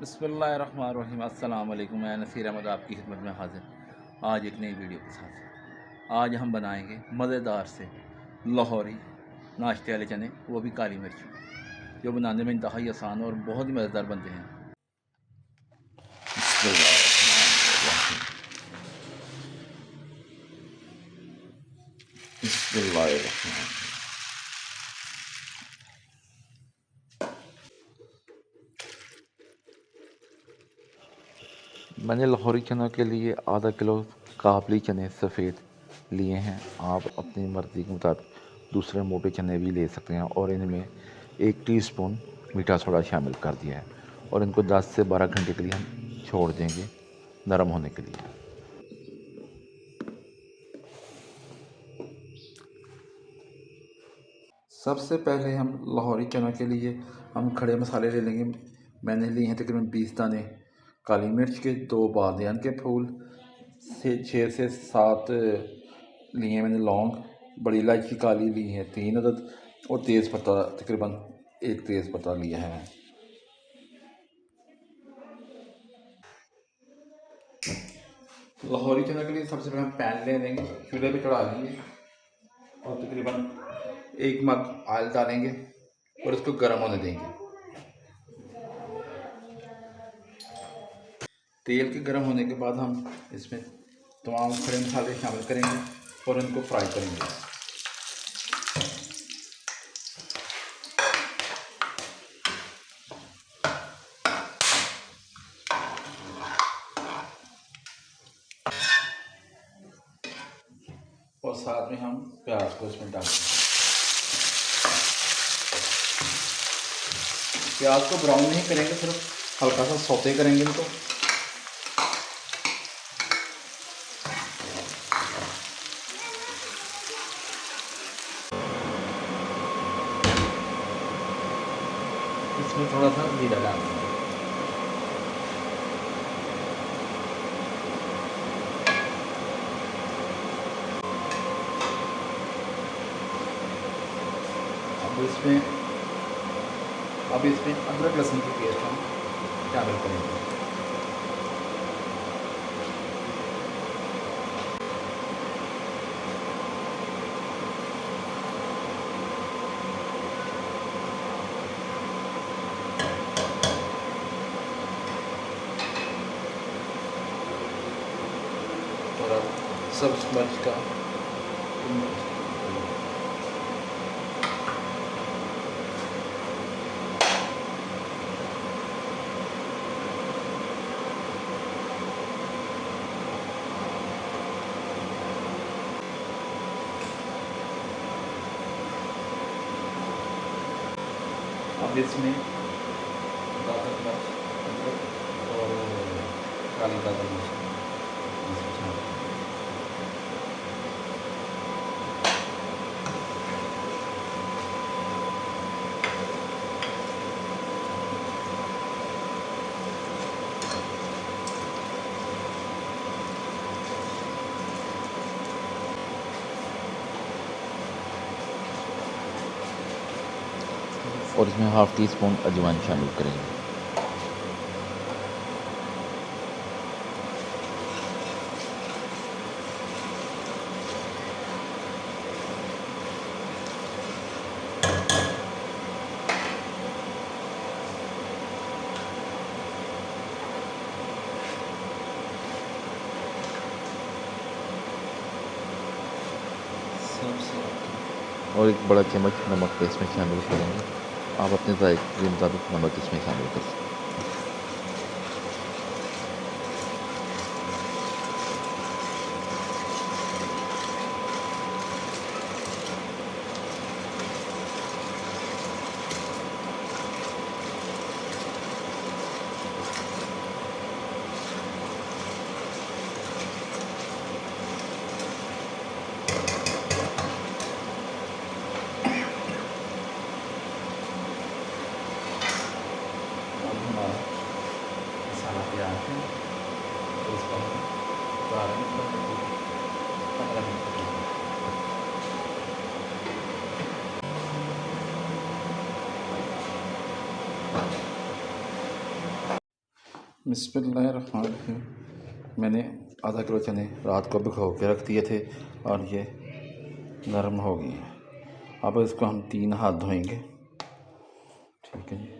बिस्मिल्लाहिर्रहमानिर्रहीम। अस्सलाम वालेकुम। मैं नसीर अहमद आपकी खिदमत में हाज़िर आज एक नई वीडियो के साथ। आज हम बनाएंगे मज़ेदार से लाहौरी नाश्ते वाले चने, वो भी काली मिर्च, जो बनाने में इंतहाई आसान और बहुत ही मज़ेदार बनते हैं। बिस्मिल्लाहिर्रहमानिर्रहीम। मैंने लाहौरी चनों के लिए आधा किलो काबली चने सफ़ेद लिए हैं। आप अपनी मर्ज़ी के मुताबिक दूसरे मोटे चने भी ले सकते हैं और इनमें 1 टीस्पून मीठा सोडा शामिल कर दिया है और इनको 10 से 12 घंटे के लिए हम छोड़ देंगे नरम होने के लिए। सबसे पहले हम लाहौरी चनों के लिए हम खड़े मसाले ले लेंगे। मैंने लिए हैं तकरीबन 20 दाने काली मिर्च के, 2 बादियान के फूल से 6 से 7 लिए हैं मैंने लौंग, बड़ी इलायची काली ली है 3 अदद और तेज़ पत्ता तकरीबन 1 तेज़ पत्ता लिया है मैं। लाहौरी चना के लिए सबसे पहले हम पैन ले लेंगे, चूल्हे पे चढ़ा लेंगे और तकरीबन 1 मग ऑयल डालेंगे और इसको गर्म होने देंगे। तेल के गर्म होने के बाद हम इसमें तमाम खड़े मसाले शामिल करेंगे और इनको फ्राई करेंगे। और साथ में हम प्याज को इसमें डालेंगे। प्याज को ब्राउन नहीं करेंगे, सिर्फ हल्का सा सौते करेंगे इनको। इसमें थोड़ा सा जीरा डालेंगे। अब इसमें अदरक लहसुन की पेस्ट हम शामिल करेंगे। और अब सब्ज मिर्च का अब इसमें दादर मिर्च, अदरक और काली दादर मिर्च इसमें शामिल करें। और इसमें हाफ़ टी स्पून अजवाइन शामिल करेंगे। और 1 बड़ा चम्मच नमक इसमें शामिल करेंगे। आप अपने जायके के मुताबिक नमक इसमें शामिल कर सकते हैं। मसाला तैयार है तो इसको हम 15 मिनट तक बिस्मिल्लाहिर्रहमानिर्रहीम। मैंने आधा किलो चने रात को भिगो के रख दिए थे और ये नरम हो गए हैं। अब इसको हम 3 हाथ धोएंगे। ठीक है जी।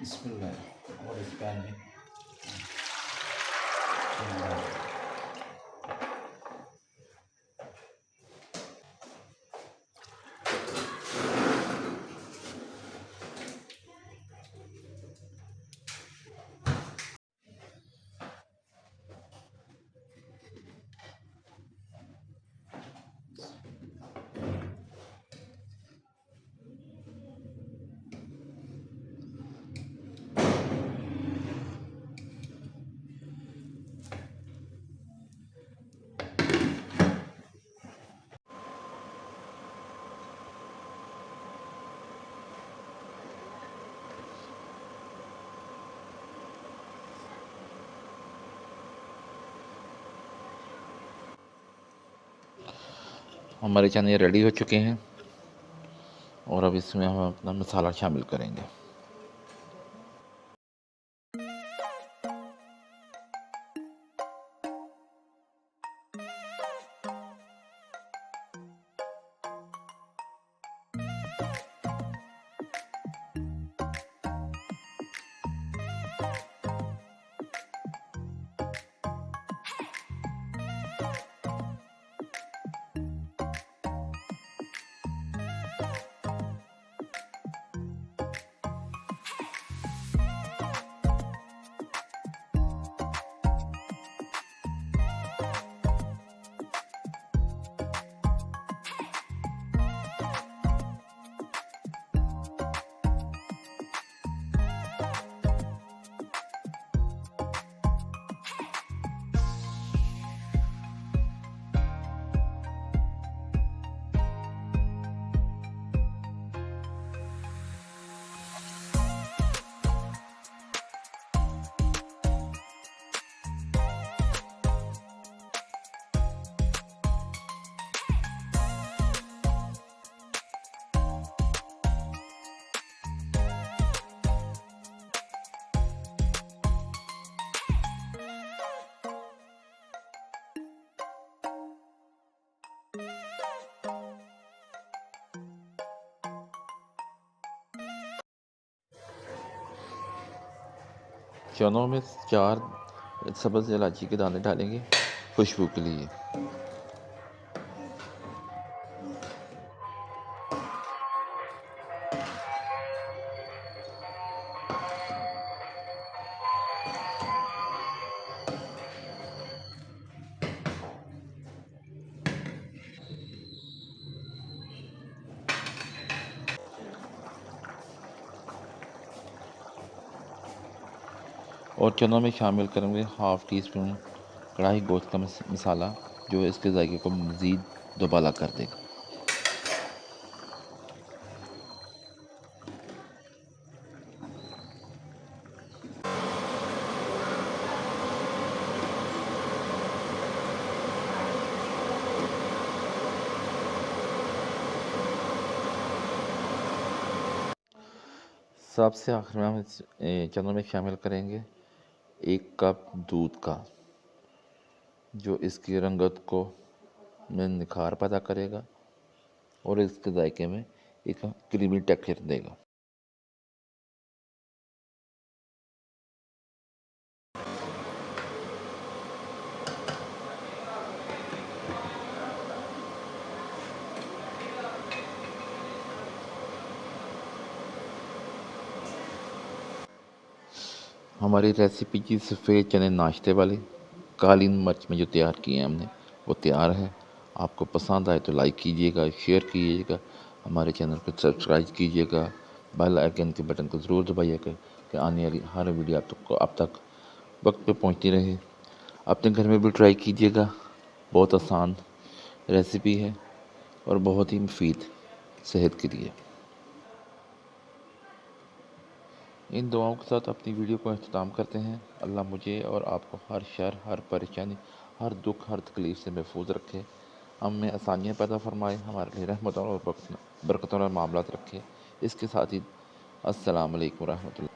बिस्मिल्लाह। और इस पैन में हमारे चने रेडी हो चुके हैं और अब इसमें हम अपना मसाला शामिल करेंगे। चनों में 4 सब्ज़ इलायची के दाने डालेंगे खुशबू के लिए। और चनों में शामिल करेंगे हाफ़ टी स्पून कढ़ाई गोश्त का मसाला, जो इसके जायके को मज़ीद दोबाला कर देगा। सबसे आखिर में हम चनों में शामिल करेंगे 1 कप दूध का, जो इसकी रंगत को में निखार पैदा करेगा और इसके जायके में एक क्रीमी टेक्सचर देगा। हमारी रेसिपी की सफ़ेद चने नाश्ते वाली काली मिर्च में जो तैयार किए हैं हमने, वो तैयार है। आपको पसंद आए तो लाइक कीजिएगा, शेयर कीजिएगा, हमारे चैनल को सब्सक्राइब कीजिएगा, बेल आइकन के बटन को ज़रूर दबाइएगा कि आने वाली हर वीडियो आप तक वक्त पे पहुंचती रहे। अपने घर में भी ट्राई कीजिएगा, बहुत आसान रेसिपी है और बहुत ही मुफीद सेहत के लिए। इन दुआओं के साथ अपनी वीडियो को अख्ताम करते हैं। अल्लाह मुझे और आपको हर शर, हर परेशानी, हर दुख, हर तकलीफ़ से महफूज रखे, हम में आसानियाँ पैदा फरमाए, हमारे लिए रहमत और बरकत और मामलात रखे। इसके साथ ही अस्सलाम वालेकुम रहमतुल्लाह।